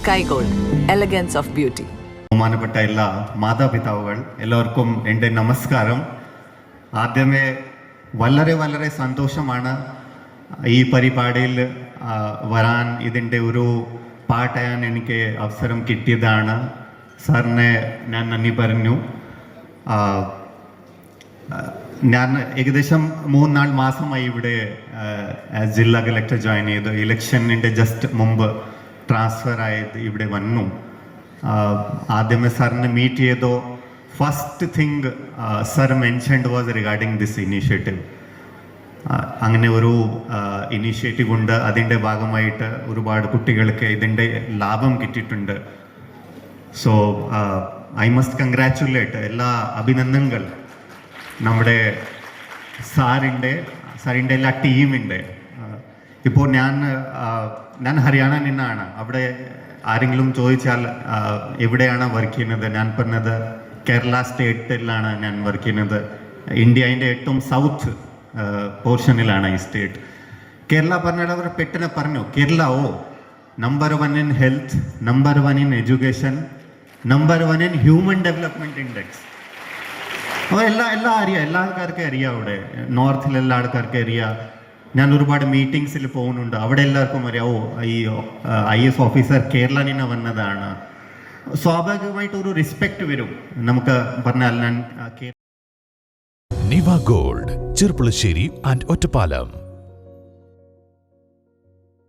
Sky Gold, elegance of beauty. ബഹുമാനപ്പെട്ട എല്ലാ മാതാപിതാവുകൾ എല്ലാവർക്കും എൻ്റെ നമസ്കാരം. ആദ്യമേ വളരെ വളരെ സന്തോഷമാണ് ഈ പരിപാടിയിൽ വരാൻ, ഇതിൻ്റെ ഒരു പാർട്ടായാൻ എനിക്ക് അവസരം കിട്ടിയതാണ്. സാറിനെ ഞാൻ നന്ദി പറഞ്ഞു. ഞാൻ ഏകദേശം 3-4 മാസമായി ഇവിടെ ജില്ലാ കളക്ടർ ജോയിൻ ചെയ്തു. ഇലക്ഷനിൻ്റെ ജസ്റ്റ് മുമ്പ് ട്രാൻസ്ഫർ ആയത് ഇവിടെ വന്നു. ആദ്യമേ സാറിനെ മീറ്റ് ചെയ്തോ first thing sir mentioned was regarding this initiative. അങ്ങനെ ഒരു ഇനീഷ്യേറ്റീവ് ഉണ്ട്, അതിൻ്റെ ഭാഗമായിട്ട് ഒരുപാട് കുട്ടികൾക്ക് ഇതിൻ്റെ ലാഭം കിട്ടിയിട്ടുണ്ട്. സോ ഐ മസ്റ്റ് കൺഗ്രാറ്റുലേറ്റ്, എല്ലാ അഭിനന്ദനങ്ങൾ നമ്മുടെ സാറിൻ്റെ എല്ലാ ടീമിൻ്റെ. ഇപ്പോൾ ഞാൻ ഹരിയാന നിന്നാണ്. അവിടെ ആരെങ്കിലും ചോദിച്ചാൽ എവിടെയാണ് വർക്ക് ചെയ്യുന്നത്, ഞാൻ പറഞ്ഞത് കേരള സ്റ്റേറ്റിലാണ് ഞാൻ വർക്ക് ചെയ്യുന്നത്. ഇന്ത്യൻ്റെ ഏറ്റവും സൗത്ത് പോർഷനിലാണ് ഈ സ്റ്റേറ്റ്. കേരള പറഞ്ഞാൽ അവർ പെട്ടെന്ന് പറഞ്ഞു, Kerala number 1 in health, number 1 in education, number 1 in human development index. അപ്പോൾ എല്ലാ ആൾക്കാർക്കും അറിയാം. അവിടെ നോർത്തിലെല്ലാ ആൾക്കാർക്കും അറിയാം. ഞാൻ ഒരുപാട് മീറ്റിംഗ്സിൽ പോകുന്നുണ്ട്, അവിടെ എല്ലാവർക്കും അറിയാം ഈ IAS ഓഫീസർ കേരള നിന്ന് വന്നതാണ്. സ്വാഭാവികമായിട്ട് ഒരു റെസ്പെക്ട് വരും നമുക്ക് പറഞ്ഞാൽ. ഞാൻ നിവ ഗോൾഡ്, ചെർപ്പുളശ്ശേരി ആൻഡ് ഒറ്റപ്പാലം.